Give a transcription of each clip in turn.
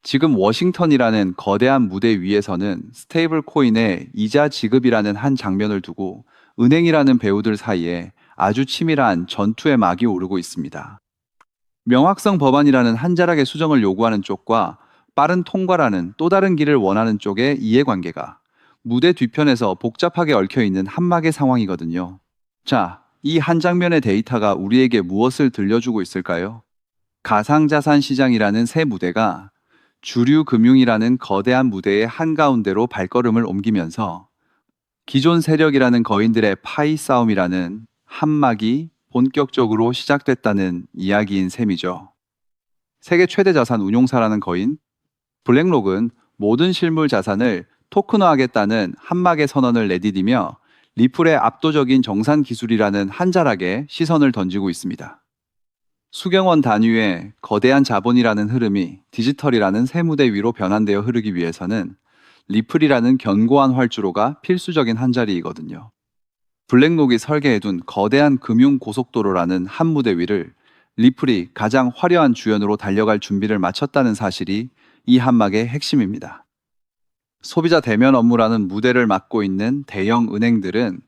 지금 워싱턴이라는 거대한 무대 위에서는 스테이블 코인의 이자 지급이라는 한 장면을 두고 은행이라는 배우들 사이에 아주 치밀한 전투의 막이 오르고 있습니다. 명확성 법안이라는 한 자락의 수정을 요구하는 쪽과 빠른 통과라는 또 다른 길을 원하는 쪽의 이해관계가 무대 뒤편에서 복잡하게 얽혀 있는 한막의 상황이거든요. 자, 이 한 장면의 데이터가 우리에게 무엇을 들려주고 있을까요? 가상자산 시장이라는 새 무대가 주류 금융이라는 거대한 무대의 한가운데로 발걸음을 옮기면서 기존 세력이라는 거인들의 파이 싸움이라는 한막이 본격적으로 시작됐다는 이야기인 셈이죠. 세계 최대 자산 운용사라는 거인 블랙록은 모든 실물 자산을 토큰화하겠다는 한막의 선언을 내디디며 리플의 압도적인 정산 기술이라는 한 자락에 시선을 던지고 있습니다. 수경원 단위의 거대한 자본이라는 흐름이 디지털이라는 새 무대 위로 변환되어 흐르기 위해서는 리플이라는 견고한 활주로가 필수적인 한 자리이거든요. 블랙록이 설계해둔 거대한 금융 고속도로라는 한 무대 위를 리플이 가장 화려한 주연으로 달려갈 준비를 마쳤다는 사실이 이 한막의 핵심입니다. 소비자 대면 업무라는 무대를 맡고 있는 대형 은행들은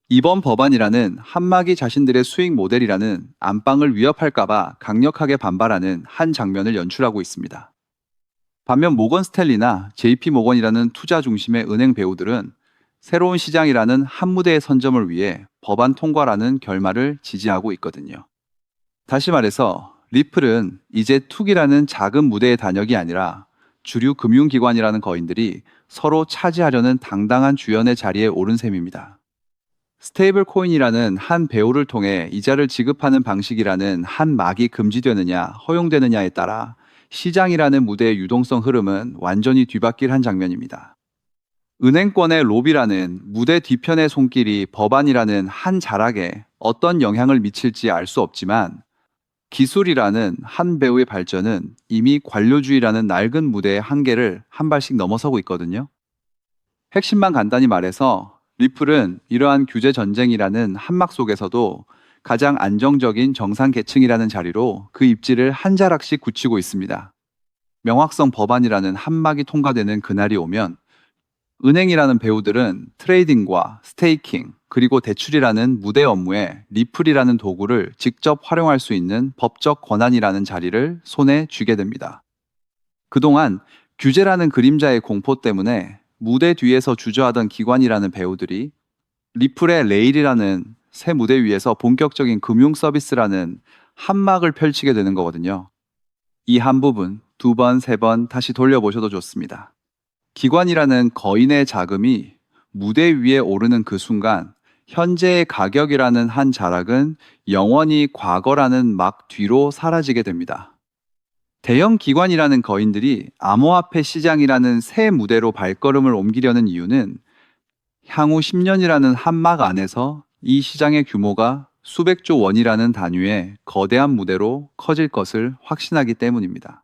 이번 법안이라는 한막이 자신들의 수익 모델이라는 안방을 위협할까봐 강력하게 반발하는 한 장면을 연출하고 있습니다. 반면 모건 스탠리나 JP 모건이라는 투자 중심의 은행 배우들은 새로운 시장이라는 한 무대의 선점을 위해 법안 통과라는 결말을 지지하고 있거든요. 다시 말해서 리플은 이제 툭이라는 작은 무대의 단역이 아니라 주류 금융기관이라는 거인들이 서로 차지하려는 당당한 주연의 자리에 오른 셈입니다. 스테이블 코인이라는 한 배우를 통해 이자를 지급하는 방식이라는 한 막이 금지되느냐 허용되느냐에 따라 시장이라는 무대의 유동성 흐름은 완전히 뒤바뀔 한 장면입니다. 은행권의 로비라는 무대 뒤편의 손길이 법안이라는 한 자락에 어떤 영향을 미칠지 알 수 없지만 기술이라는 한 배우의 발전은 이미 관료주의라는 낡은 무대의 한계를 한 발씩 넘어서고 있거든요. 핵심만 간단히 말해서 리플은 이러한 규제 전쟁이라는 한막 속에서도 가장 안정적인 정상 계층이라는 자리로 그 입지를 한 자락씩 굳히고 있습니다. 명확성 법안이라는 한막이 통과되는 그날이 오면 은행이라는 배우들은 트레이딩과 스테이킹 그리고 대출이라는 무대 업무에 리플이라는 도구를 직접 활용할 수 있는 법적 권한이라는 자리를 손에 쥐게 됩니다. 그동안 규제라는 그림자의 공포 때문에 무대 뒤에서 주저하던 기관이라는 배우들이 리플의 레일이라는 새 무대 위에서 본격적인 금융 서비스라는 한막을 펼치게 되는 거거든요. 이 한 부분 두 번, 세 번 다시 돌려보셔도 좋습니다. 기관이라는 거인의 자금이 무대 위에 오르는 그 순간 현재의 가격이라는 한 자락은 영원히 과거라는 막 뒤로 사라지게 됩니다. 대형 기관이라는 거인들이 암호화폐 시장이라는 새 무대로 발걸음을 옮기려는 이유는 향후 10년이라는 한막 안에서 이 시장의 규모가 수백조 원이라는 단위의 거대한 무대로 커질 것을 확신하기 때문입니다.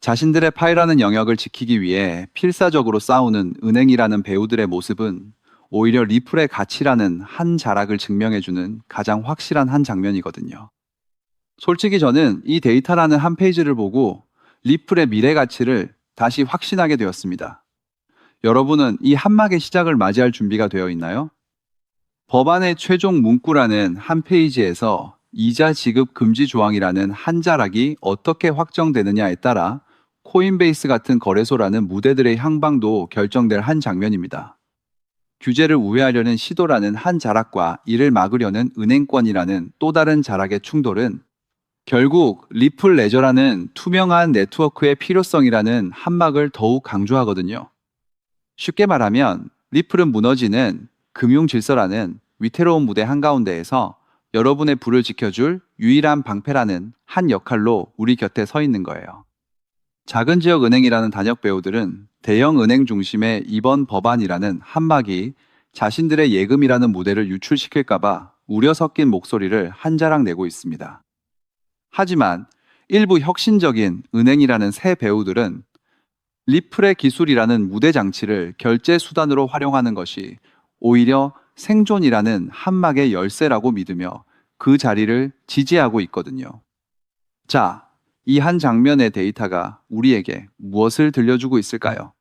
자신들의 파이라는 영역을 지키기 위해 필사적으로 싸우는 은행이라는 배우들의 모습은 오히려 리플의 가치라는 한 자락을 증명해주는 가장 확실한 한 장면이거든요. 솔직히 저는 이 데이터라는 한 페이지를 보고 리플의 미래 가치를 다시 확신하게 되었습니다. 여러분은 이 한막의 시작을 맞이할 준비가 되어 있나요? 법안의 최종 문구라는 한 페이지에서 이자 지급 금지 조항이라는 한 자락이 어떻게 확정되느냐에 따라 코인베이스 같은 거래소라는 무대들의 향방도 결정될 한 장면입니다. 규제를 우회하려는 시도라는 한 자락과 이를 막으려는 은행권이라는 또 다른 자락의 충돌은 결국 리플 레저라는 투명한 네트워크의 필요성이라는 한막을 더욱 강조하거든요. 쉽게 말하면 리플은 무너지는 금융 질서라는 위태로운 무대 한가운데에서 여러분의 부를 지켜줄 유일한 방패라는 한 역할로 우리 곁에 서 있는 거예요. 작은 지역 은행이라는 단역 배우들은 대형 은행 중심의 이번 법안이라는 한막이 자신들의 예금이라는 무대를 유출시킬까봐 우려 섞인 목소리를 한 자락 내고 있습니다. 하지만 일부 혁신적인 은행이라는 새 배우들은 리플의 기술이라는 무대 장치를 결제 수단으로 활용하는 것이 오히려 생존이라는 한막의 열쇠라고 믿으며 그 자리를 지지하고 있거든요. 자, 이 한 장면의 데이터가 우리에게 무엇을 들려주고 있을까요?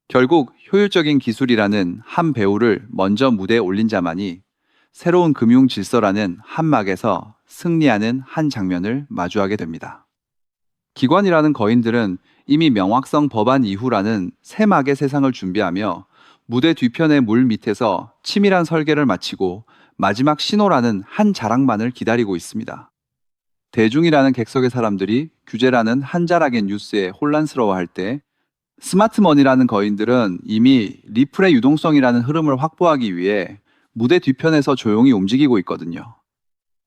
결국 효율적인 기술이라는 한 배우를 먼저 무대에 올린 자만이 새로운 금융 질서라는 한 막에서 승리하는 한 장면을 마주하게 됩니다. 기관이라는 거인들은 이미 명확성 법안 이후라는 새 막의 세상을 준비하며 무대 뒤편의 물 밑에서 치밀한 설계를 마치고 마지막 신호라는 한 자락만을 기다리고 있습니다. 대중이라는 객석의 사람들이 규제라는 한 자락의 뉴스에 혼란스러워할 때 스마트머니라는 거인들은 이미 리플의 유동성이라는 흐름을 확보하기 위해 무대 뒤편에서 조용히 움직이고 있거든요.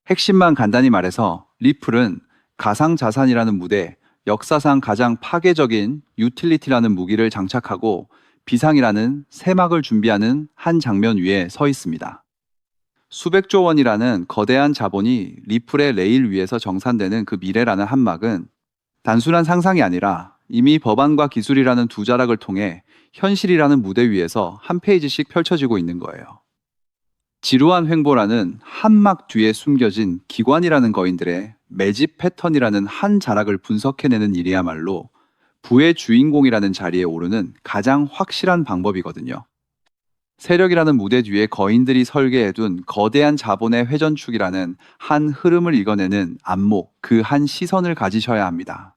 핵심만 간단히 말해서 리플은 가상자산이라는 무대, 역사상 가장 파괴적인 유틸리티라는 무기를 장착하고 비상이라는 새막을 준비하는 한 장면 위에 서 있습니다. 수백조 원이라는 거대한 자본이 리플의 레일 위에서 정산되는 그 미래라는 한막은 단순한 상상이 아니라 이미 법안과 기술이라는 두 자락을 통해 현실이라는 무대 위에서 한 페이지씩 펼쳐지고 있는 거예요. 지루한 횡보라는 한막 뒤에 숨겨진 기관이라는 거인들의 매집 패턴이라는 한 자락을 분석해내는 일이야말로 부의 주인공이라는 자리에 오르는 가장 확실한 방법이거든요. 세력이라는 무대 뒤에 거인들이 설계해둔 거대한 자본의 회전축이라는 한 흐름을 읽어내는 안목, 그 한 시선을 가지셔야 합니다.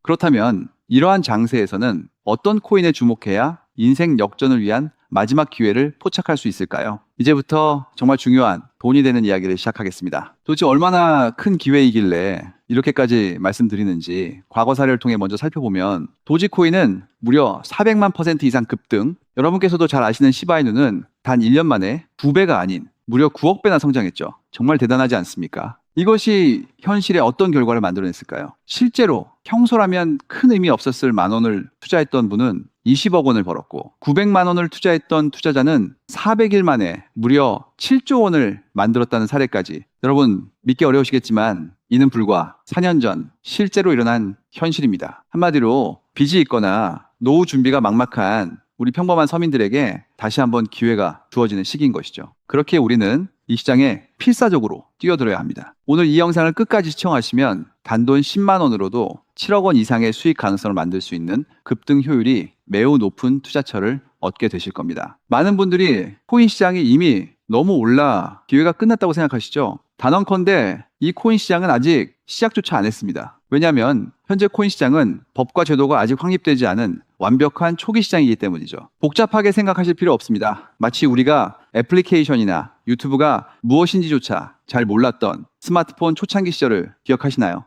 그렇다면 이러한 장세에서는 어떤 코인에 주목해야 인생 역전을 위한 마지막 기회를 포착할 수 있을까요? 이제부터 정말 중요한 돈이 되는 이야기를 시작하겠습니다. 도대체 얼마나 큰 기회이길래 이렇게까지 말씀드리는지 과거 사례를 통해 먼저 살펴보면 도지코인은 무려 400만 % 이상 급등, 여러분께서도 잘 아시는 시바이누는 단 1년 만에 2배가 아닌 무려 9억 배나 성장했죠. 정말 대단하지 않습니까? 이것이 현실에 어떤 결과를 만들어냈을까요? 실제로 평소라면 큰 의미 없었을 10,000원을 투자했던 분은 20억 원을 벌었고 900만 원을 투자했던 투자자는 400일 만에 무려 7조 원을 만들었다는 사례까지. 여러분 믿기 어려우시겠지만 이는 불과 4년 전 실제로 일어난 현실입니다. 한마디로 빚이 있거나 노후 준비가 막막한 우리 평범한 서민들에게 다시 한번 기회가 주어지는 시기인 것이죠. 그렇게 우리는 이 시장에 필사적으로 뛰어들어야 합니다. 오늘 이 영상을 끝까지 시청하시면 단돈 10만 원으로도 7억 원 이상의 수익 가능성을 만들 수 있는 급등 효율이 매우 높은 투자처를 얻게 되실 겁니다. 많은 분들이 코인 시장이 이미 너무 올라 기회가 끝났다고 생각하시죠? 단언컨대 이 코인 시장은 아직 시작조차 안 했습니다. 왜냐하면 현재 코인 시장은 법과 제도가 아직 확립되지 않은 완벽한 초기 시장이기 때문이죠. 복잡하게 생각하실 필요 없습니다. 마치 우리가 애플리케이션이나 유튜브가 무엇인지조차 잘 몰랐던 스마트폰 초창기 시절을 기억하시나요?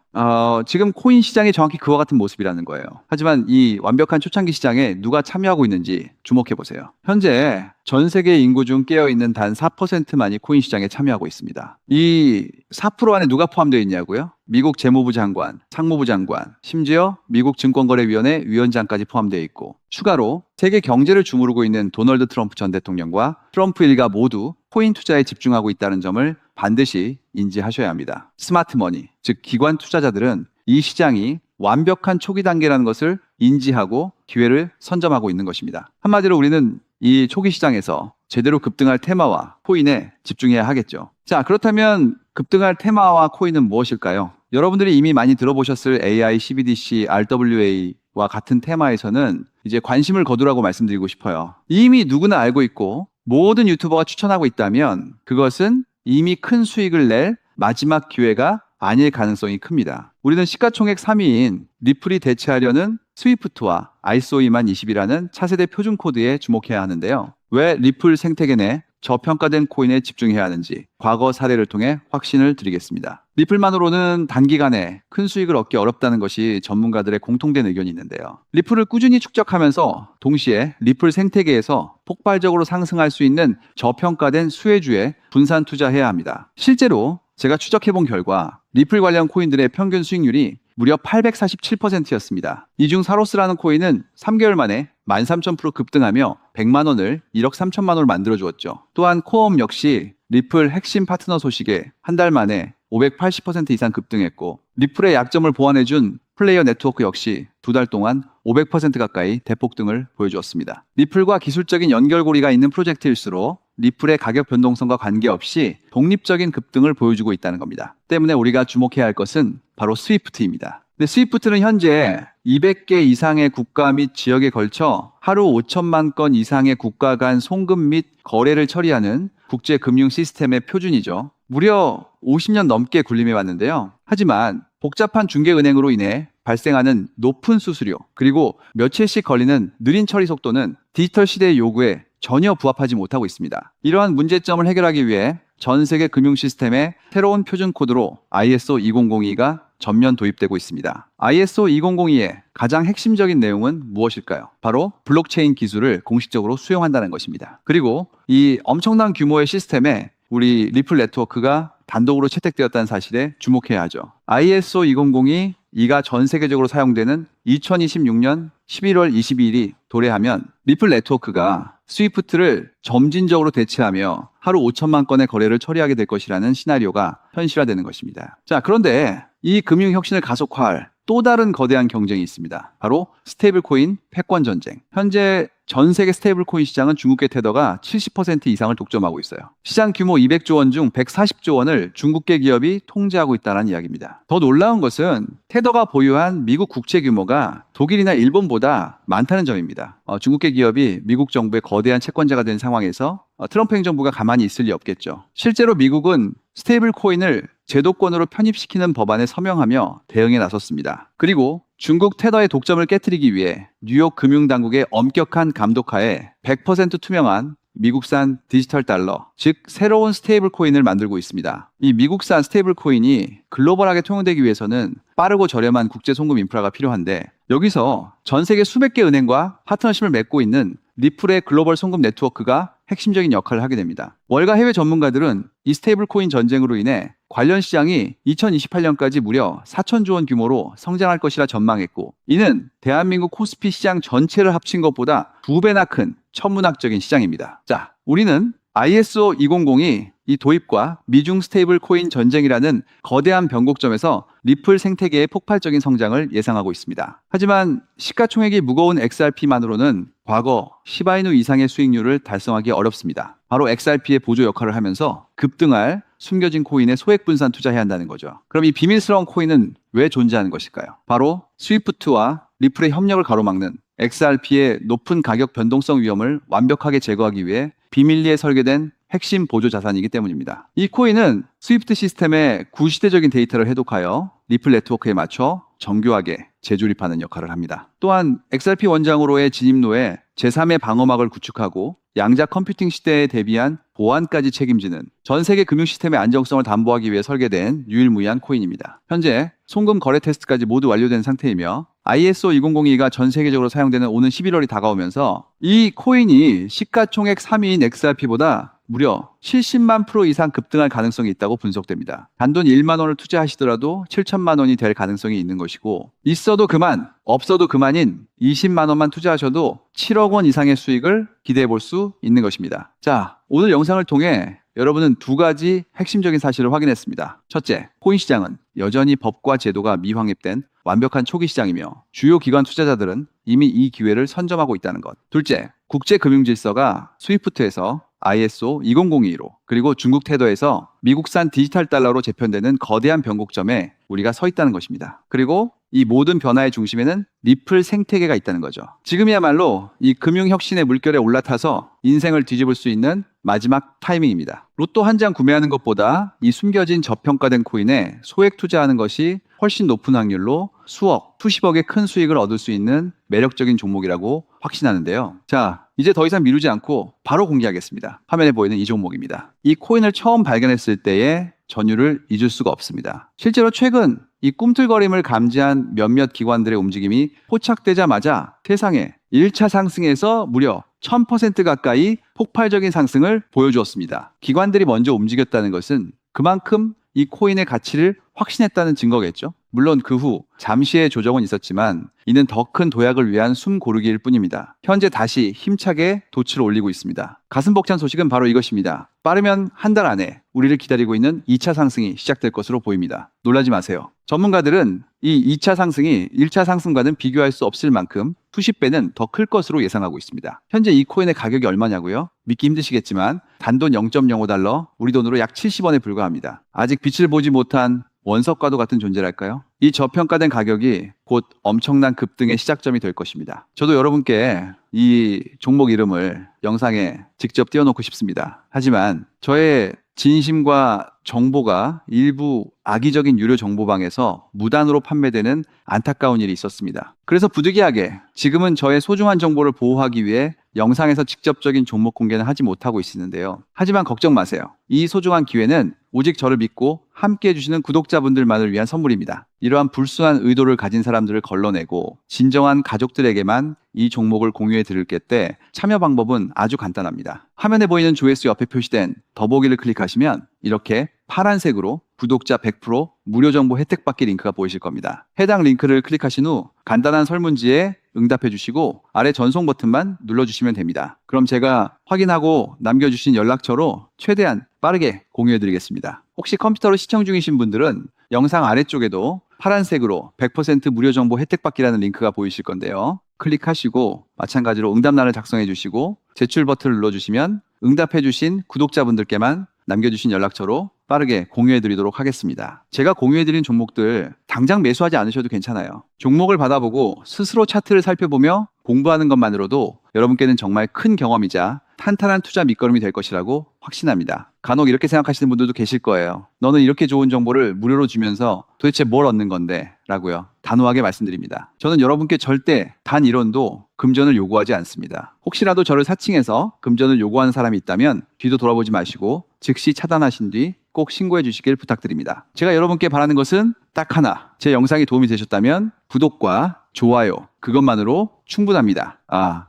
지금 코인 시장이 정확히 그와 같은 모습이라는 거예요. 하지만 이 완벽한 초창기 시장에 누가 참여하고 있는지 주목해 보세요. 현재 전 세계 인구 중 깨어있는 단 4%만이 코인 시장에 참여하고 있습니다. 이 4% 안에 누가 포함되어 있냐고요? 미국 재무부 장관, 상무부 장관, 심지어 미국 증권거래위원회 위원장까지 포함되어 있고, 추가로 세계 경제를 주무르고 있는 도널드 트럼프 전 대통령과 트럼프 일가 모두 코인 투자에 집중하고 있다는 점을 반드시 인지하셔야 합니다. 스마트머니, 즉 기관 투자자들은 이 시장이 완벽한 초기 단계라는 것을 인지하고 기회를 선점하고 있는 것입니다. 한마디로 우리는 이 초기 시장에서 제대로 급등할 테마와 코인에 집중해야 하겠죠. 자, 그렇다면 급등할 테마와 코인은 무엇일까요? 여러분들이 이미 많이 들어보셨을 AI, CBDC, RWA와 같은 테마에서는 이제 관심을 거두라고 말씀드리고 싶어요. 이미 누구나 알고 있고 모든 유튜버가 추천하고 있다면 그것은 이미 큰 수익을 낼 마지막 기회가 아닐 가능성이 큽니다. 우리는 시가총액 3위인 리플이 대체하려는 스위프트와 ISO 20020이라는 차세대 표준 코드에 주목해야 하는데요. 왜 리플 생태계 내 저평가된 코인에 집중해야 하는지 과거 사례를 통해 확신을 드리겠습니다. 리플만으로는 단기간에 큰 수익을 얻기 어렵다는 것이 전문가들의 공통된 의견이 있는데요. 리플을 꾸준히 축적하면서 동시에 리플 생태계에서 폭발적으로 상승할 수 있는 저평가된 수혜주에 분산 투자해야 합니다. 실제로 제가 추적해본 결과 리플 관련 코인들의 평균 수익률이 무려 847%였습니다. 이 중 사로스라는 코인은 3개월 만에 13,000% 급등하며 100만 원을 1억 3천만 원을 만들어주었죠. 또한 코어업 역시 리플 핵심 파트너 소식에 한 달 만에 580% 이상 급등했고, 리플의 약점을 보완해준 플레이어 네트워크 역시 2달 동안 500% 가까이 대폭등을 보여주었습니다. 리플과 기술적인 연결고리가 있는 프로젝트일수록 리플의 가격 변동성과 관계없이 독립적인 급등을 보여주고 있다는 겁니다. 때문에 우리가 주목해야 할 것은 바로 스위프트입니다. 근데 스위프트는 현재 200개 이상의 국가 및 지역에 걸쳐 하루 5천만 건 이상의 국가 간 송금 및 거래를 처리하는 국제 금융 시스템의 표준이죠. 무려 50년 넘게 군림해 왔는데요. 하지만 복잡한 중개은행으로 인해 발생하는 높은 수수료, 그리고 며칠씩 걸리는 느린 처리 속도는 디지털 시대의 요구에 전혀 부합하지 못하고 있습니다. 이러한 문제점을 해결하기 위해 전 세계 금융 시스템에 새로운 표준 코드로 ISO 2002가 전면 도입되고 있습니다. ISO 2002의 가장 핵심적인 내용은 무엇일까요? 바로 블록체인 기술을 공식적으로 수용한다는 것입니다. 그리고 이 엄청난 규모의 시스템에 우리 리플 네트워크가 단독으로 채택되었다는 사실에 주목해야 하죠. ISO 2002 이가 전 세계적으로 사용되는 2026년 11월 22일이 도래하면 리플 네트워크가 스위프트를 점진적으로 대체하며 하루 5천만 건의 거래를 처리하게 될 것이라는 시나리오가 현실화되는 것입니다. 자, 그런데 이 금융 혁신을 가속화할 또 다른 거대한 경쟁이 있습니다. 바로 스테이블 코인 패권 전쟁. 현재 전 세계 스테이블 코인 시장은 중국계 테더가 70% 이상을 독점하고 있어요. 시장 규모 200조 원 중 140조 원을 중국계 기업이 통제하고 있다는 이야기입니다. 더 놀라운 것은 테더가 보유한 미국 국채 규모가 독일이나 일본보다 많다는 점입니다. 중국계 기업이 미국 정부의 거대한 채권자가 된 상황에서 트럼프 행정부가 가만히 있을 리 없겠죠. 실제로 미국은 스테이블 코인을 제도권으로 편입시키는 법안에 서명하며 대응에 나섰습니다. 그리고 중국 테더의 독점을 깨트리기 위해 뉴욕 금융당국의 엄격한 감독하에 100% 투명한 미국산 디지털 달러, 즉 새로운 스테이블 코인을 만들고 있습니다. 이 미국산 스테이블 코인이 글로벌하게 통용되기 위해서는 빠르고 저렴한 국제 송금 인프라가 필요한데, 여기서 전 세계 수백 개 은행과 파트너십을 맺고 있는 리플의 글로벌 송금 네트워크가 핵심적인 역할을 하게 됩니다. 월가 해외 전문가들은 이 스테이블 코인 전쟁으로 인해 관련 시장이 2028년까지 무려 4천조 원 규모로 성장할 것이라 전망했고, 이는 대한민국 코스피 시장 전체를 합친 것보다 2배나 큰 천문학적인 시장입니다. 자, 우리는 ISO 2002 이 도입과 미중 스테이블 코인 전쟁이라는 거대한 변곡점에서 리플 생태계의 폭발적인 성장을 예상하고 있습니다. 하지만 시가총액이 무거운 XRP만으로는 과거 시바이누 이상의 수익률을 달성하기 어렵습니다. 바로 XRP의 보조 역할을 하면서 급등할 숨겨진 코인에 소액 분산 투자해야 한다는 거죠. 그럼 이 비밀스러운 코인은 왜 존재하는 것일까요? 바로 스위프트와 리플의 협력을 가로막는 XRP의 높은 가격 변동성 위험을 완벽하게 제거하기 위해 비밀리에 설계된 핵심 보조 자산이기 때문입니다. 이 코인은 스위프트 시스템의 구시대적인 데이터를 해독하여 리플 네트워크에 맞춰 정교하게 재조립하는 역할을 합니다. 또한 XRP 원장으로의 진입로에 제3의 방어막을 구축하고 양자 컴퓨팅 시대에 대비한 보안까지 책임지는 전 세계 금융 시스템의 안정성을 담보하기 위해 설계된 유일무이한 코인입니다. 현재 송금 거래 테스트까지 모두 완료된 상태이며 ISO 2002가 전 세계적으로 사용되는 오는 11월이 다가오면서 이 코인이 시가총액 3위인 XRP보다 무려 70만 프로 이상 급등할 가능성이 있다고 분석됩니다. 단돈 1만 원을 투자하시더라도 7천만 원이 될 가능성이 있는 것이고, 있어도 그만, 없어도 그만인 20만 원만 투자하셔도 7억 원 이상의 수익을 기대해 볼 수 있는 것입니다. 자, 오늘 영상을 통해 여러분은 두 가지 핵심적인 사실을 확인했습니다. 첫째, 코인 시장은 여전히 법과 제도가 미확립된 완벽한 초기 시장이며 주요 기관 투자자들은 이미 이 기회를 선점하고 있다는 것. 둘째, 국제 금융 질서가 스위프트에서 ISO 2002로 그리고 중국 테더에서 미국산 디지털 달러로 재편되는 거대한 변곡점에 우리가 서 있다는 것입니다. 그리고 이 모든 변화의 중심에는 리플 생태계가 있다는 거죠. 지금이야말로 이 금융혁신의 물결에 올라타서 인생을 뒤집을 수 있는 마지막 타이밍입니다. 로또 한 장 구매하는 것보다 이 숨겨진 저평가된 코인에 소액 투자하는 것이 훨씬 높은 확률로 수억, 수십억의 큰 수익을 얻을 수 있는 매력적인 종목이라고 확신하는데요. 자, 이제 더 이상 미루지 않고 바로 공개하겠습니다. 화면에 보이는 이 종목입니다. 이 코인을 처음 발견했을 때의 전율을 잊을 수가 없습니다. 실제로 최근 이 꿈틀거림을 감지한 몇몇 기관들의 움직임이 포착되자마자 세상에 1차 상승에서 무려 1000% 가까이 폭발적인 상승을 보여주었습니다. 기관들이 먼저 움직였다는 것은 그만큼 이 코인의 가치를 확신했다는 증거겠죠. 물론 그 후 잠시의 조정은 있었지만 이는 더 큰 도약을 위한 숨 고르기일 뿐입니다. 현재 다시 힘차게 돛을 올리고 있습니다. 가슴 벅찬 소식은 바로 이것입니다. 빠르면 한 달 안에 우리를 기다리고 있는 2차 상승이 시작될 것으로 보입니다. 놀라지 마세요. 전문가들은 이 2차 상승이 1차 상승과는 비교할 수 없을 만큼 수십 배는 더 클 것으로 예상하고 있습니다. 현재 이 코인의 가격이 얼마냐고요? 믿기 힘드시겠지만 단돈 0.05달러, 우리 돈으로 약 70원에 불과합니다. 아직 빛을 보지 못한 원석과도 같은 존재랄까요? 이 저평가된 가격이 곧 엄청난 급등의 시작점이 될 것입니다. 저도 여러분께 이 종목 이름을 영상에 직접 띄워놓고 싶습니다. 하지만 저의 진심과 정보가 일부 악의적인 유료 정보방에서 무단으로 판매되는 안타까운 일이 있었습니다. 그래서 부득이하게 지금은 저의 소중한 정보를 보호하기 위해 영상에서 직접적인 종목 공개는 하지 못하고 있는데요. 하지만 걱정 마세요. 이 소중한 기회는 오직 저를 믿고 함께 해주시는 구독자분들만을 위한 선물입니다. 이러한 불순한 의도를 가진 사람들을 걸러내고 진정한 가족들에게만 이 종목을 공유해 드릴 때 참여 방법은 아주 간단합니다. 화면에 보이는 조회수 옆에 표시된 더보기를 클릭하시면 이렇게 파란색으로 구독자 100% 무료 정보 혜택 받기 링크가 보이실 겁니다. 해당 링크를 클릭하신 후 간단한 설문지에 응답해 주시고 아래 전송 버튼만 눌러주시면 됩니다. 그럼 제가 확인하고 남겨주신 연락처로 최대한 빠르게 공유해 드리겠습니다. 혹시 컴퓨터로 시청 중이신 분들은 영상 아래쪽에도 파란색으로 100% 무료 정보 혜택 받기라는 링크가 보이실 건데요. 클릭하시고 마찬가지로 응답란을 작성해 주시고 제출 버튼을 눌러주시면 응답해 주신 구독자분들께만 남겨주신 연락처로 빠르게 공유해 드리도록 하겠습니다. 제가 공유해 드린 종목들 당장 매수하지 않으셔도 괜찮아요. 종목을 받아보고 스스로 차트를 살펴보며 공부하는 것만으로도 여러분께는 정말 큰 경험이자 탄탄한 투자 밑거름이 될 것이라고 확신합니다. 간혹 이렇게 생각하시는 분들도 계실 거예요. 너는 이렇게 좋은 정보를 무료로 주면서 도대체 뭘 얻는 건데? 라고요. 단호하게 말씀드립니다. 저는 여러분께 절대 단 1원도 금전을 요구하지 않습니다. 혹시라도 저를 사칭해서 금전을 요구하는 사람이 있다면 뒤도 돌아보지 마시고 즉시 차단하신 뒤 꼭 신고해 주시길 부탁드립니다. 제가 여러분께 바라는 것은 딱 하나. 제 영상이 도움이 되셨다면 구독과 좋아요 그것만으로 충분합니다.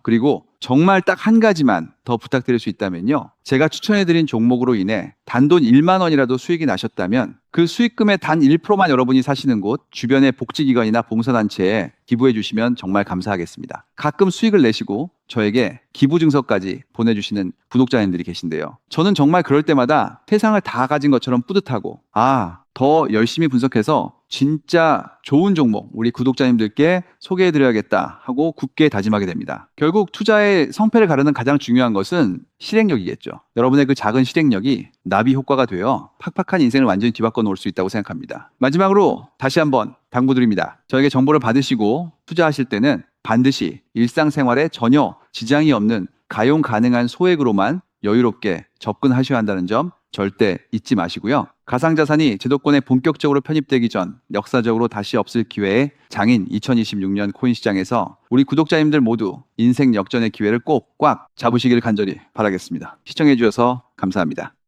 그리고 정말 딱 한 가지만 더 부탁드릴 수 있다면요. 제가 추천해드린 종목으로 인해 단돈 1만 원이라도 수익이 나셨다면 그 수익금의 단 1%만 여러분이 사시는 곳 주변의 복지기관이나 봉사단체에 기부해 주시면 정말 감사하겠습니다. 가끔 수익을 내시고 저에게 기부 증서까지 보내주시는 구독자님들이 계신데요. 저는 정말 그럴 때마다 세상을 다 가진 것처럼 뿌듯하고 더 열심히 분석해서 진짜 좋은 종목 우리 구독자님들께 소개해드려야겠다 하고 굳게 다짐하게 됩니다. 결국 투자의 성패를 가르는 가장 중요한 것은 실행력이겠죠. 여러분의 그 작은 실행력이 나비 효과가 되어 팍팍한 인생을 완전히 뒤바꿔 놓을 수 있다고 생각합니다. 마지막으로 다시 한번 당부드립니다. 저에게 정보를 받으시고 투자하실 때는 반드시 일상생활에 전혀 지장이 없는 가용 가능한 소액으로만 여유롭게 접근하셔야 한다는 점 절대 잊지 마시고요. 가상자산이 제도권에 본격적으로 편입되기 전 역사적으로 다시 없을 기회에 장인 2026년 코인 시장에서 우리 구독자님들 모두 인생 역전의 기회를 꼭 꽉 잡으시길 간절히 바라겠습니다. 시청해 주셔서 감사합니다.